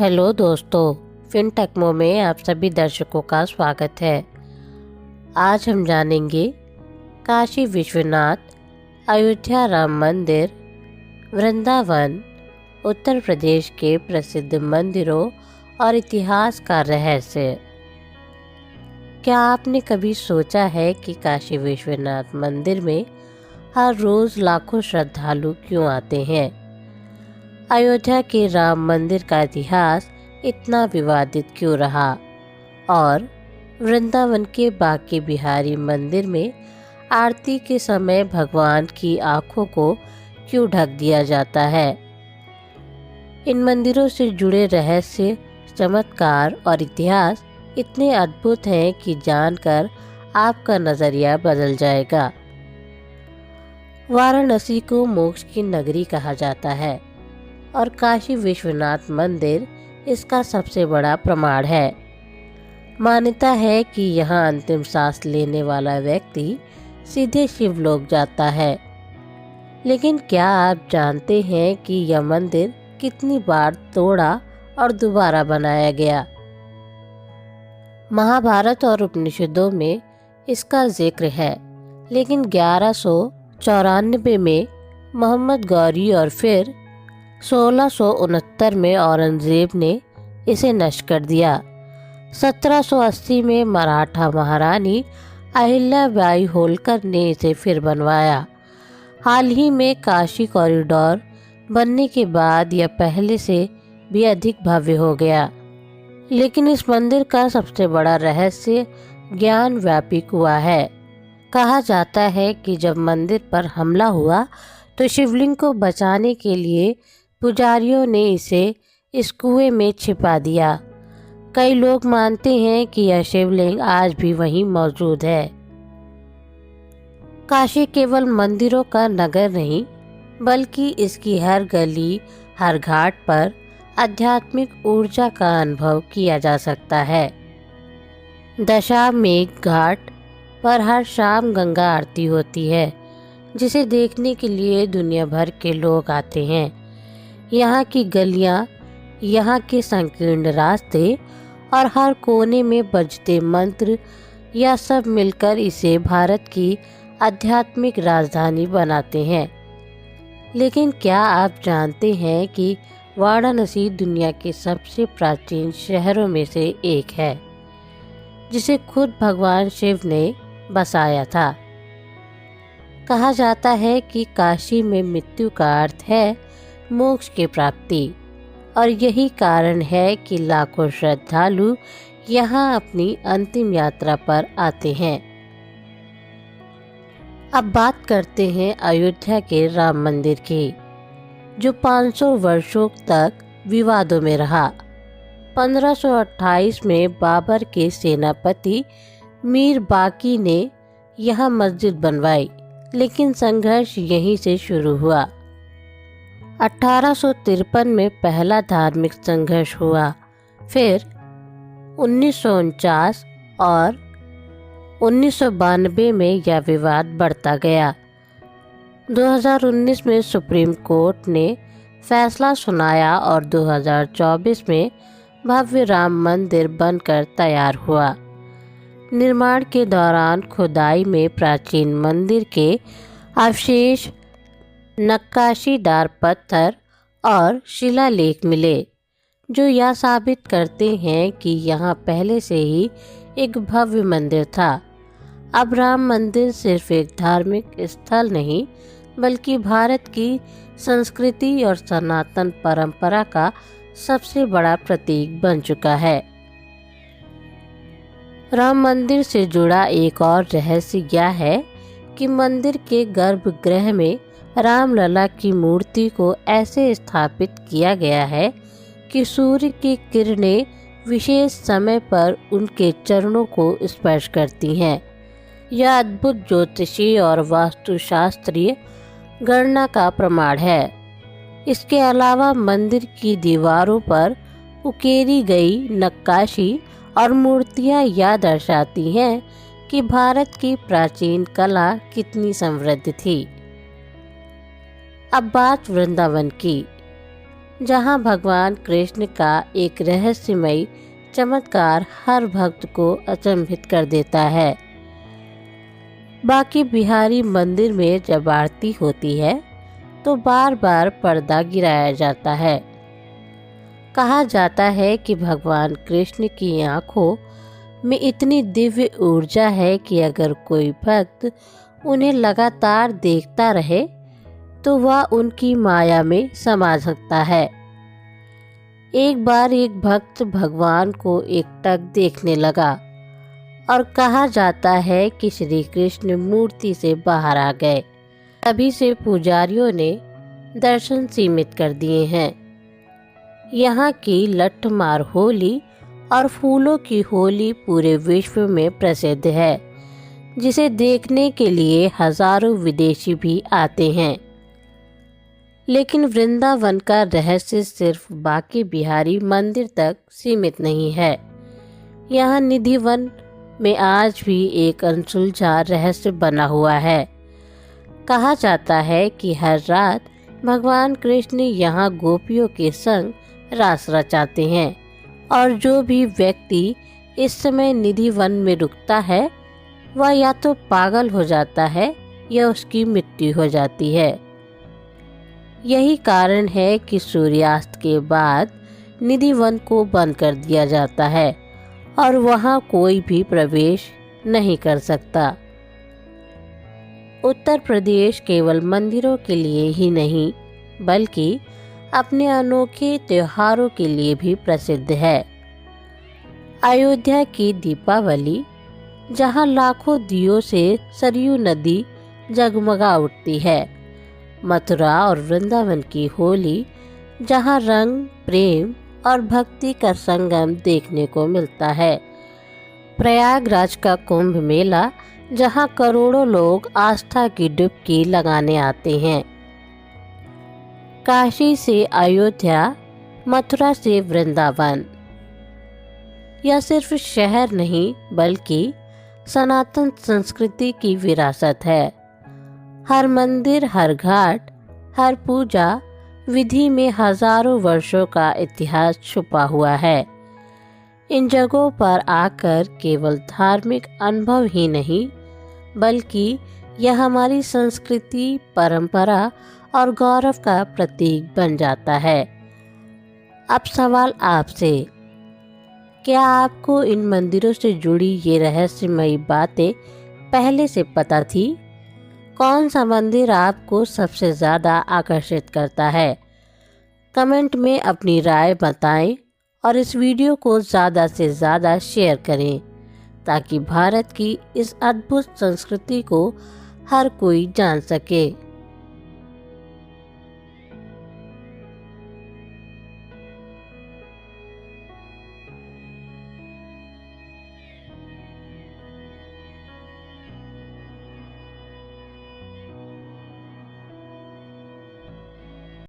Hello दोस्तों, फिनटेक्मो में आप सभी दर्शकों का स्वागत है। आज हम जानेंगे काशी विश्वनाथ, अयोध्या राम मंदिर, वृंदावन, उत्तर प्रदेश के प्रसिद्ध मंदिरों और इतिहास का रहस्य। क्या आपने कभी सोचा है कि काशी विश्वनाथ मंदिर में हर रोज लाखों श्रद्धालु क्यों आते हैं? अयोध्या के राम मंदिर का इतिहास इतना विवादित क्यों रहा और वृंदावन के बांके बिहारी मंदिर में आरती के समय भगवान की आंखों को क्यों ढक दिया जाता है? इन मंदिरों से जुड़े रहस्य, चमत्कार और इतिहास इतने अद्भुत हैं कि जानकर आपका नजरिया बदल जाएगा। वाराणसी को मोक्ष की नगरी कहा जाता है और काशी विश्वनाथ मंदिर इसका सबसे बड़ा प्रमाण है। मान्यता है कि यहाँ अंतिम सांस लेने वाला व्यक्ति सीधे शिवलोक जाता है। लेकिन क्या आप जानते हैं कि यह मंदिर कितनी बार तोड़ा और दोबारा बनाया गया? महाभारत और उपनिषदों में इसका जिक्र है, लेकिन 1194 में मोहम्मद गौरी और फिर 1669 में औरंगजेब ने इसे नष्ट कर दिया। 1780 में मराठा महारानी अहिल्याबाई होलकर ने इसे फिर बनवाया। हाल ही में काशी कॉरिडोर बनने के बाद यह पहले से भी अधिक भव्य हो गया। लेकिन इस मंदिर का सबसे बड़ा रहस्य ज्ञान व्यापी कुआं है। कहा जाता है कि जब मंदिर पर हमला हुआ तो शिवलिंग को बचाने के लिए पुजारियों ने इसे इस कुएं में छिपा दिया। कई लोग मानते हैं कि यह शिवलिंग आज भी वहीं मौजूद है। काशी केवल मंदिरों का नगर नहीं, बल्कि इसकी हर गली, हर घाट पर आध्यात्मिक ऊर्जा का अनुभव किया जा सकता है। दशामेघ घाट पर हर शाम गंगा आरती होती है, जिसे देखने के लिए दुनिया भर के लोग आते हैं। यहाँ की गलियाँ, यहाँ के संकीर्ण रास्ते और हर कोने में बजते मंत्र, यह सब मिलकर इसे भारत की आध्यात्मिक राजधानी बनाते हैं। लेकिन क्या आप जानते हैं कि वाराणसी दुनिया के सबसे प्राचीन शहरों में से एक है, जिसे खुद भगवान शिव ने बसाया था। कहा जाता है कि काशी में मृत्यु का अर्थ है मोक्ष की प्राप्ति, और यही कारण है कि लाखों श्रद्धालु यहाँ अपनी अंतिम यात्रा पर आते हैं। अब बात करते हैं अयोध्या के राम मंदिर की, जो 500 वर्षों तक विवादों में रहा। 1528 में बाबर के सेनापति मीर बाकी ने यहाँ मस्जिद बनवाई, लेकिन संघर्ष यहीं से शुरू हुआ। 1853 में पहला धार्मिक संघर्ष हुआ, फिर 1949 और 1992 में यह विवाद बढ़ता गया। 2019 में सुप्रीम कोर्ट ने फैसला सुनाया और 2024 में भव्य राम मंदिर बनकर तैयार हुआ। निर्माण के दौरान खुदाई में प्राचीन मंदिर के अवशेष, नक्काशीदार पत्थर और शिलालेख मिले, जो यह साबित करते हैं कि यहाँ पहले से ही एक भव्य मंदिर था। अब राम मंदिर सिर्फ एक धार्मिक स्थल नहीं, बल्कि भारत की संस्कृति और सनातन परंपरा का सबसे बड़ा प्रतीक बन चुका है। राम मंदिर से जुड़ा एक और रहस्य यह है कि मंदिर के गर्भगृह में रामलला की मूर्ति को ऐसे स्थापित किया गया है कि सूर्य की किरणें विशेष समय पर उनके चरणों को स्पर्श करती हैं। यह अद्भुत ज्योतिषीय और वास्तुशास्त्रीय गणना का प्रमाण है। इसके अलावा मंदिर की दीवारों पर उकेरी गई नक्काशी और मूर्तियां यह दर्शाती हैं कि भारत की प्राचीन कला कितनी समृद्ध थी। अब बात वृंदावन की। जहां भगवान कृष्ण का एक रहस्यमयी चमत्कार हर भक्त को अचंभित कर देता है। बांके बिहारी मंदिर में जब आरती होती है तो बार बार पर्दा गिराया जाता है। कहा जाता है कि भगवान कृष्ण की आंखों में इतनी दिव्य ऊर्जा है कि अगर कोई भक्त उन्हें लगातार देखता रहे तो वह उनकी माया में समा सकता है। एक बार एक भक्त भगवान को एकटक देखने लगा और कहा जाता है कि श्री कृष्ण मूर्ति से बाहर आ गए। तभी से पुजारियों ने दर्शन सीमित कर दिए हैं। यहाँ की लठमार होली और फूलों की होली पूरे विश्व में प्रसिद्ध है, जिसे देखने के लिए हजारों विदेशी भी आते हैं। लेकिन वृंदावन का रहस्य सिर्फ बांके बिहारी मंदिर तक सीमित नहीं है। यहाँ निधिवन में आज भी एक अनसुलझा रहस्य बना हुआ है। कहा जाता है कि हर रात भगवान कृष्ण यहाँ गोपियों के संग रास रचाते हैं और जो भी व्यक्ति इस समय निधिवन में रुकता है वह या तो पागल हो जाता है या उसकी मृत्यु हो जाती है। यही कारण है कि सूर्यास्त के बाद निधिवन को बंद कर दिया जाता है और वहाँ कोई भी प्रवेश नहीं कर सकता। उत्तर प्रदेश केवल मंदिरों के लिए ही नहीं बल्कि अपने अनोखे त्योहारों के लिए भी प्रसिद्ध है। अयोध्या की दीपावली, जहां लाखों दियों से सरयू नदी जगमगा उठती है। मथुरा और वृंदावन की होली, जहां रंग, प्रेम और भक्ति का संगम देखने को मिलता है। प्रयागराज का कुंभ मेला, जहां करोड़ों लोग आस्था की डुबकी लगाने आते हैं। काशी से अयोध्या, मथुरा से वृंदावन, यह सिर्फ शहर नहीं बल्कि सनातन संस्कृति की विरासत है। हर मंदिर, हर घाट, हर पूजा विधि में हजारों वर्षों का इतिहास छुपा हुआ है। इन जगहों पर आकर केवल धार्मिक अनुभव ही नहीं बल्कि यह हमारी संस्कृति, परंपरा और गौरव का प्रतीक बन जाता है। अब सवाल आपसे, क्या आपको इन मंदिरों से जुड़ी ये रहस्यमयी बातें पहले से पता थी? कौन सा मंदिर आपको सबसे ज़्यादा आकर्षित करता है? कमेंट में अपनी राय बताएं और इस वीडियो को ज़्यादा से ज़्यादा शेयर करें ताकि भारत की इस अद्भुत संस्कृति को हर कोई जान सके।